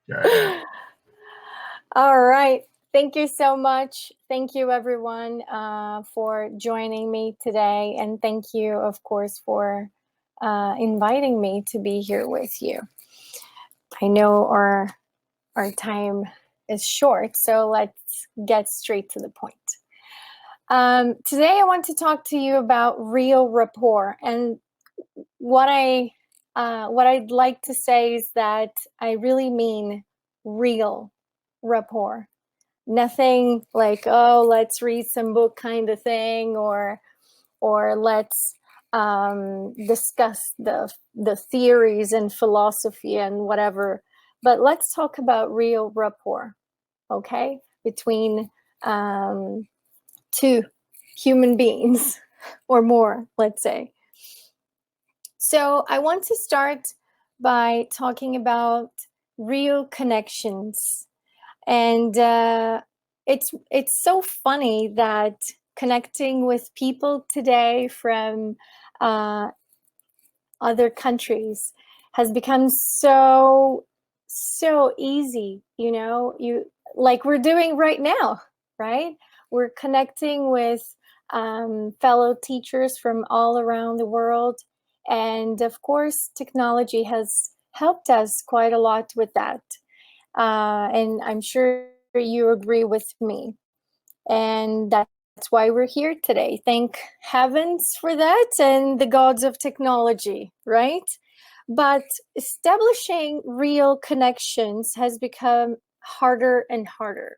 Yeah. All right. Thank you so much. Thank you, everyone, for joining me today. And thank you, of course, for inviting me to be here with you. I know our time is short, so let's get straight to the point. Today, I want to talk to you about real rapport. And what I'd like to say is that I really mean real rapport. Nothing like, oh, let's read some book kind of thing, or let's discuss the theories and philosophy and whatever. But let's talk about real rapport, okay, between two human beings or more, let's say. So I want to start by talking about real connections. And it's so funny that connecting with people today from other countries has become so easy. You like we're doing right now, right? We're connecting with fellow teachers from all around the world, and of course, technology has helped us quite a lot with that. And I'm sure you agree with me. And that's why we're here today. Thank heavens for that and the gods of technology, right? But establishing real connections has become harder and harder.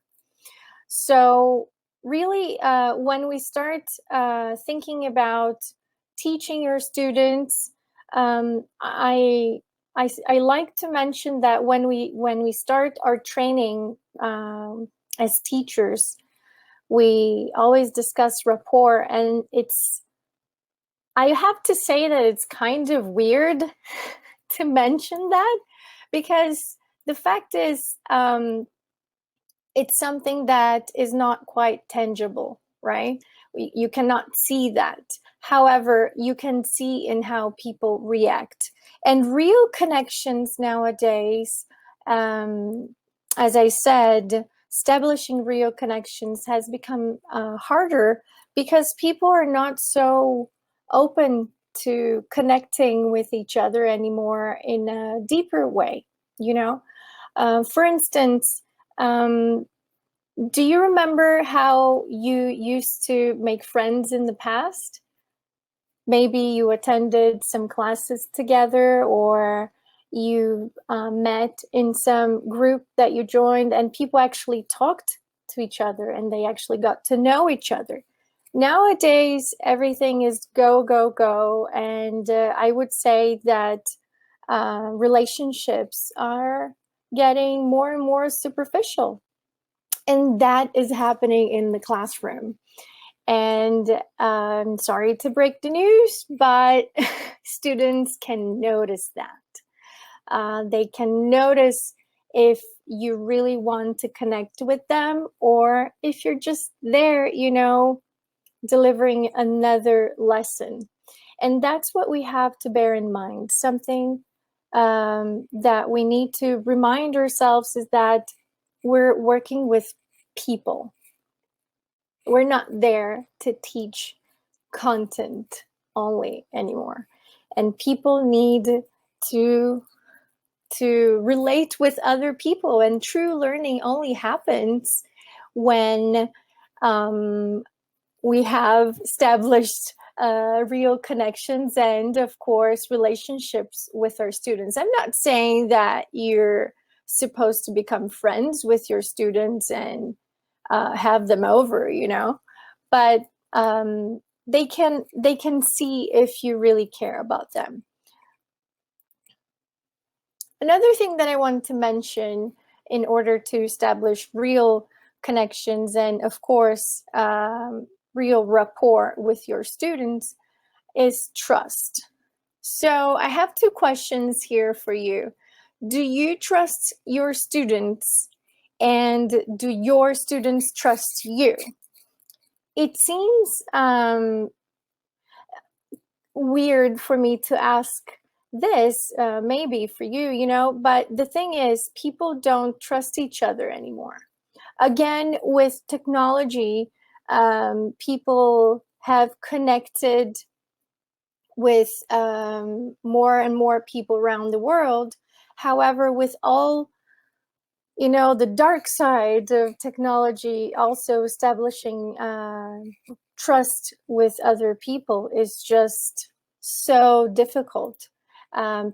So, really, when we start thinking about teaching your students, I like to mention that when we start our training as teachers, we always discuss rapport, and I have to say that it's kind of weird to mention that, because the fact is, it's something that is not quite tangible, right? You cannot see that. However, you can see in how people react. And real connections nowadays, as I said, establishing real connections has become harder because people are not so open to connecting with each other anymore in a deeper way, For instance, do you remember how you used to make friends in the past? Maybe you attended some classes together, or you met in some group that you joined, and people actually talked to each other and they actually got to know each other. Nowadays, everything is go, go, go. And I would say that relationships are getting more and more superficial. And that is happening in the classroom. And I'm sorry to break the news, but students can notice that. They can notice if you really want to connect with them, or if you're just there, delivering another lesson. And that's what we have to bear in mind. Something that we need to remind ourselves is that we're working with people. We're not there to teach content only anymore. And people need to relate with other people. And true learning only happens when we have established real connections and, of course, relationships with our students. I'm not saying that you're supposed to become friends with your students and have them over, but they can see if you really care about them. Another thing that I want to mention in order to establish real connections and, of course, real rapport with your students is trust. So I have two questions here for you. Do you trust your students, and do your students trust you? It seems weird for me to ask this maybe for you, you know, but the thing is, people don't trust each other anymore. Again, with technology, people have connected with more and more people around the world. However, with all, you know, the dark side of technology, also establishing trust with other people is just so difficult.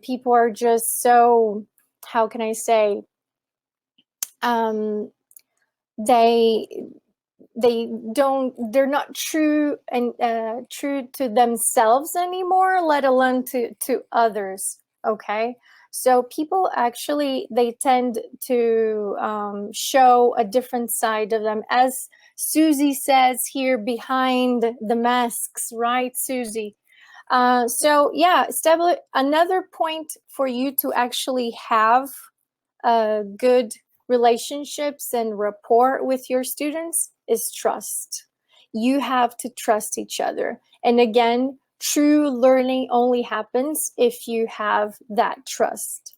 People are just so, how can I say, they they're not true and true to themselves anymore, let alone to others. Okay, so people actually, they tend to show a different side of them, as Susie says here, behind the masks, right, Susie? So yeah, establish another point for you to actually have good relationships and rapport with your students is trust. You have to trust each other. And again, true learning only happens if you have that trust.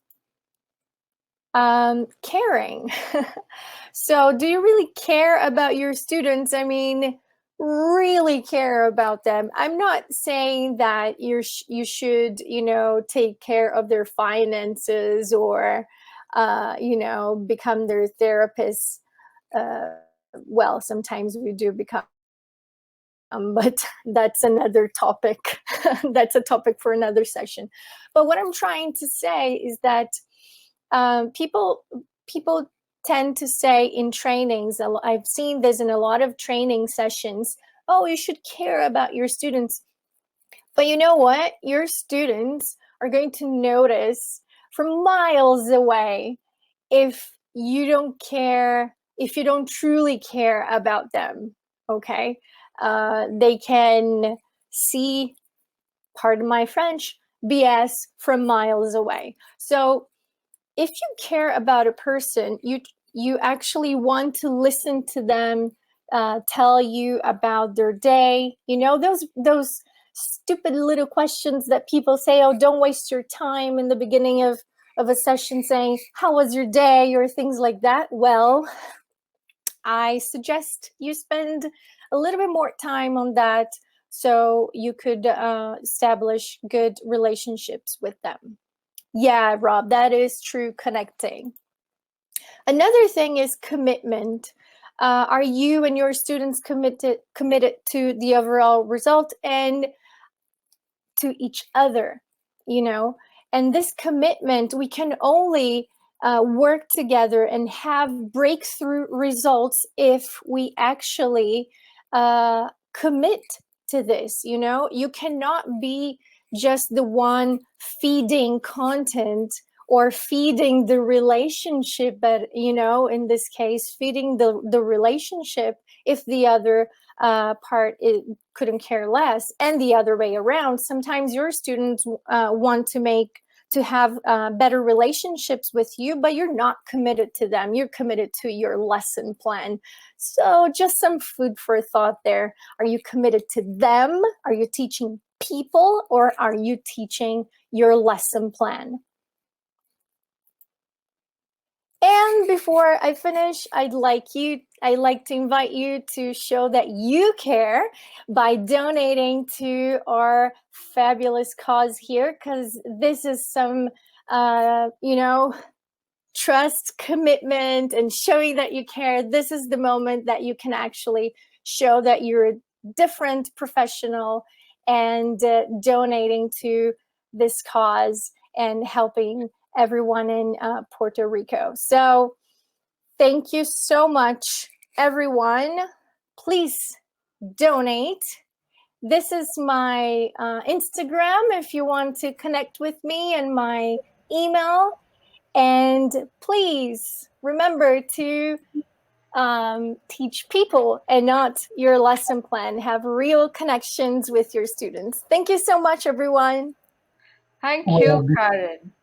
Caring. So do you really care about your students? I mean, really care about them. I'm not saying that you should, you know, take care of their finances or you know, become their therapist. Well, sometimes we do become, but that's another topic. That's a topic for another session. But what I'm trying to say is that people tend to say in trainings, I've seen this in a lot of training sessions, oh, you should care about your students. But you know what? Your students are going to notice from miles away if you don't care, if you don't truly care about them. Okay, they can see, pardon my French, BS from miles away. So if you care about a person, you actually want to listen to them tell you about their day. You know, those stupid little questions that people say, oh, don't waste your time in the beginning of a session saying, how was your day, or things like that. Well, I suggest you spend a little bit more time on that so you could establish good relationships with them. Yeah, Rob, that is true connecting. Another thing is commitment. Are you and your students committed to the overall result and to each other, you know? And this commitment, we can only work together and have breakthrough results if we actually commit to this, you know? You cannot be just the one feeding content or feeding the relationship, but, you know, in this case, feeding the relationship if the other part couldn't care less, and the other way around. Sometimes your students want to have better relationships with you, but you're not committed to them. You're committed to your lesson plan. So just some food for thought there. Are you committed to them? Are you teaching people, or are you teaching your lesson plan? And before I finish, I'd like to invite you to show that you care by donating to our fabulous cause here, because this is some, you know, trust, commitment, and showing that you care. This is the moment that you can actually show that you're a different professional and donating to this cause and helping everyone in Puerto Rico. So thank you so much, everyone. Please donate. This is my Instagram if you want to connect with me, and my email. And please remember to teach people and not your lesson plan. Have real connections with your students. Thank you so much, everyone. Thank you, Karin.